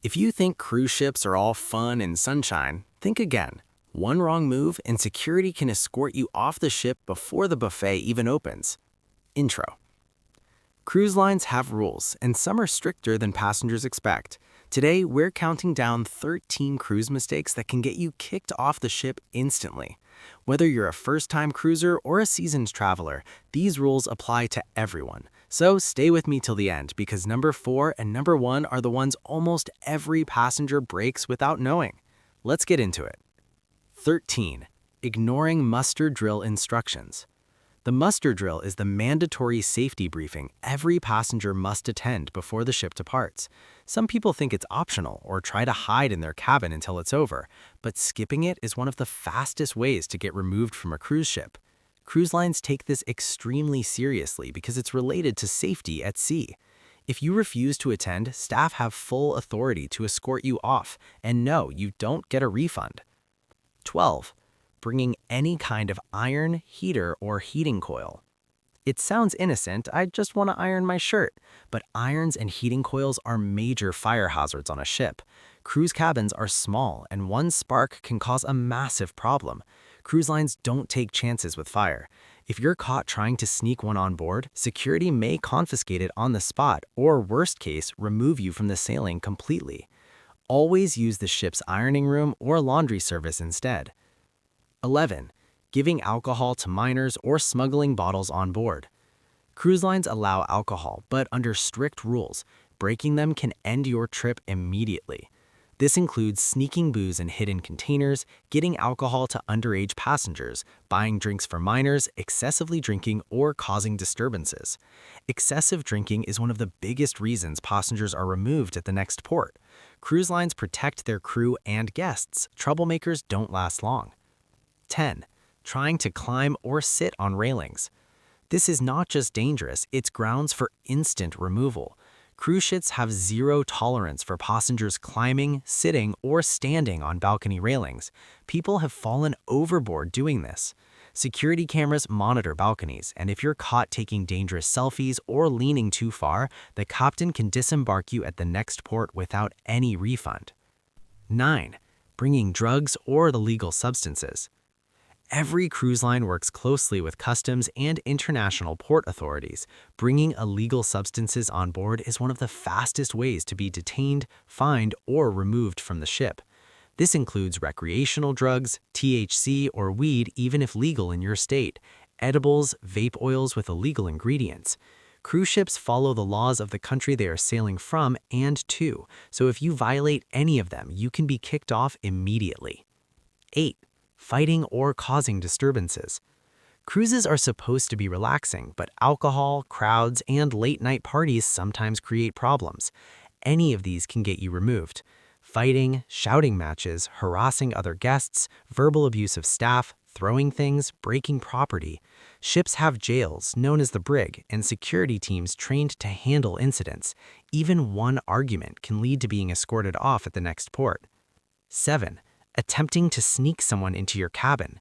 If you think cruise ships are all fun and sunshine, think again. One wrong move and security can escort you off the ship before the buffet even opens. Intro. Cruise lines have rules, and some are stricter than passengers expect. Today, we're counting down 13 cruise mistakes that can get you kicked off the ship instantly. Whether you're a first-time cruiser or a seasoned traveler, these rules apply to everyone. So stay with me till the end, because number 4 and number 1 are the ones almost every passenger breaks without knowing. Let's get into it. 13. Ignoring muster drill instructions. The muster drill is the mandatory safety briefing every passenger must attend before the ship departs. Some people think it's optional or try to hide in their cabin until it's over, but skipping it is one of the fastest ways to get removed from a cruise ship. Cruise lines take this extremely seriously because it's related to safety at sea. If you refuse to attend, staff have full authority to escort you off, and no, you don't get a refund. 12. Bringing any kind of iron, heater, or heating coil. It sounds innocent, I just want to iron my shirt, but irons and heating coils are major fire hazards on a ship. Cruise cabins are small, and one spark can cause a massive problem. Cruise lines don't take chances with fire. If you're caught trying to sneak one on board, security may confiscate it on the spot, or worst case, remove you from the sailing completely. Always use the ship's ironing room or laundry service instead. 11. Giving alcohol to minors or smuggling bottles on board. Cruise lines allow alcohol, but under strict rules. Breaking them can end your trip immediately. This includes sneaking booze in hidden containers, getting alcohol to underage passengers, buying drinks for minors, excessively drinking, or causing disturbances. Excessive drinking is one of the biggest reasons passengers are removed at the next port. Cruise lines protect their crew and guests. Troublemakers don't last long. 10. Trying to climb or sit on railings. This is not just dangerous, it's grounds for instant removal. Cruise ships have zero tolerance for passengers climbing, sitting, or standing on balcony railings. People have fallen overboard doing this. Security cameras monitor balconies, and if you're caught taking dangerous selfies or leaning too far, the captain can disembark you at the next port without any refund. 9. Bringing drugs or illegal substances. Every cruise line works closely with customs and international port authorities. Bringing illegal substances on board is one of the fastest ways to be detained, fined, or removed from the ship. This includes recreational drugs, THC, or weed even if legal in your state, edibles, vape oils with illegal ingredients. Cruise ships follow the laws of the country they are sailing from and to, so if you violate any of them, you can be kicked off immediately. 8. Fighting or causing disturbances. Cruises are supposed to be relaxing, but alcohol, crowds, and late-night parties sometimes create problems. Any of these can get you removed. Fighting, shouting matches, harassing other guests, verbal abuse of staff, throwing things, breaking property. Ships have jails, known as the brig, and security teams trained to handle incidents. Even one argument can lead to being escorted off at the next port. 7. Attempting to sneak someone into your cabin.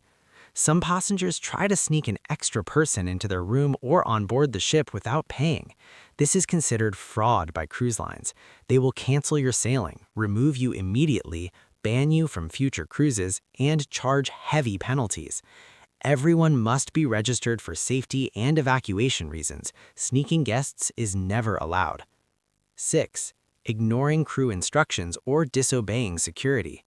Some passengers try to sneak an extra person into their room or on board the ship without paying. This is considered fraud by cruise lines. They will cancel your sailing, remove you immediately, ban you from future cruises, and charge heavy penalties. Everyone must be registered for safety and evacuation reasons. Sneaking guests is never allowed. 6. Ignoring crew instructions or disobeying security.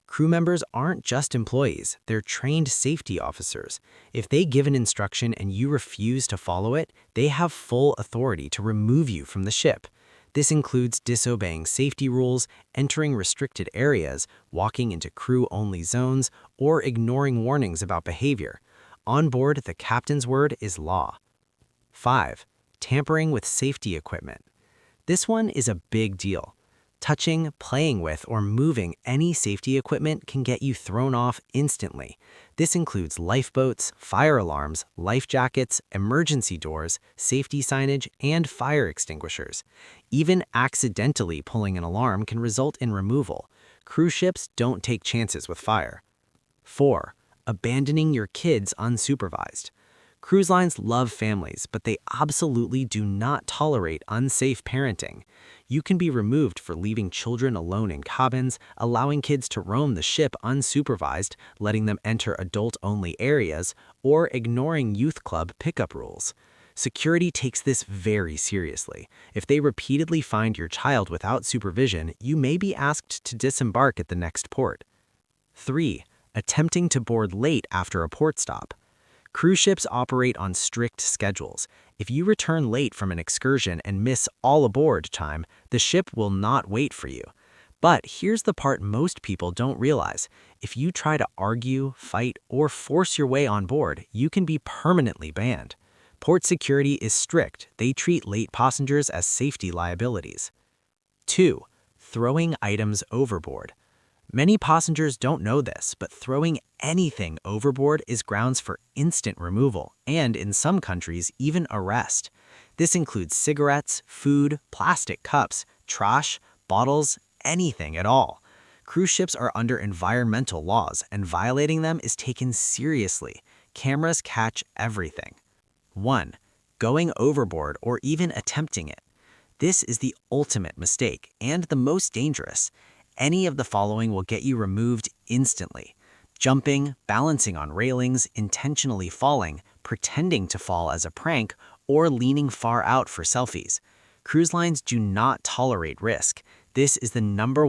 Crew members aren't just employees, they're trained safety officers. If they give an instruction and you refuse to follow it, they have full authority to remove you from the ship. This includes disobeying safety rules, entering restricted areas, walking into crew-only zones, or ignoring warnings about behavior. On board, the captain's word is law. 5. Tampering with safety equipment. This one is a big deal. Touching, playing with, or moving any safety equipment can get you thrown off instantly. This includes lifeboats, fire alarms, life jackets, emergency doors, safety signage, and fire extinguishers. Even accidentally pulling an alarm can result in removal. Cruise ships don't take chances with fire. 4. Abandoning your kids unsupervised. Cruise lines love families, but they absolutely do not tolerate unsafe parenting. You can be removed for leaving children alone in cabins, allowing kids to roam the ship unsupervised, letting them enter adult-only areas, or ignoring youth club pickup rules. Security takes this very seriously. If they repeatedly find your child without supervision, you may be asked to disembark at the next port. 3. Attempting to board late after a port stop. Cruise ships operate on strict schedules. If you return late from an excursion and miss all aboard time, the ship will not wait for you. But here's the part most people don't realize. If you try to argue, fight, or force your way on board, you can be permanently banned. Port security is strict. They treat late passengers as safety liabilities. 2. Throwing items overboard. Many passengers don't know this, but throwing anything overboard is grounds for instant removal and, in some countries, even arrest. This includes cigarettes, food, plastic cups, trash, bottles, anything at all. Cruise ships are under environmental laws, and violating them is taken seriously. Cameras catch everything. 1. Going overboard or even attempting it. This is the ultimate mistake and the most dangerous. Any of the following will get you removed instantly: jumping, balancing on railings, intentionally falling, pretending to fall as a prank, or leaning far out for selfies. Cruise lines do not tolerate risk. This is the number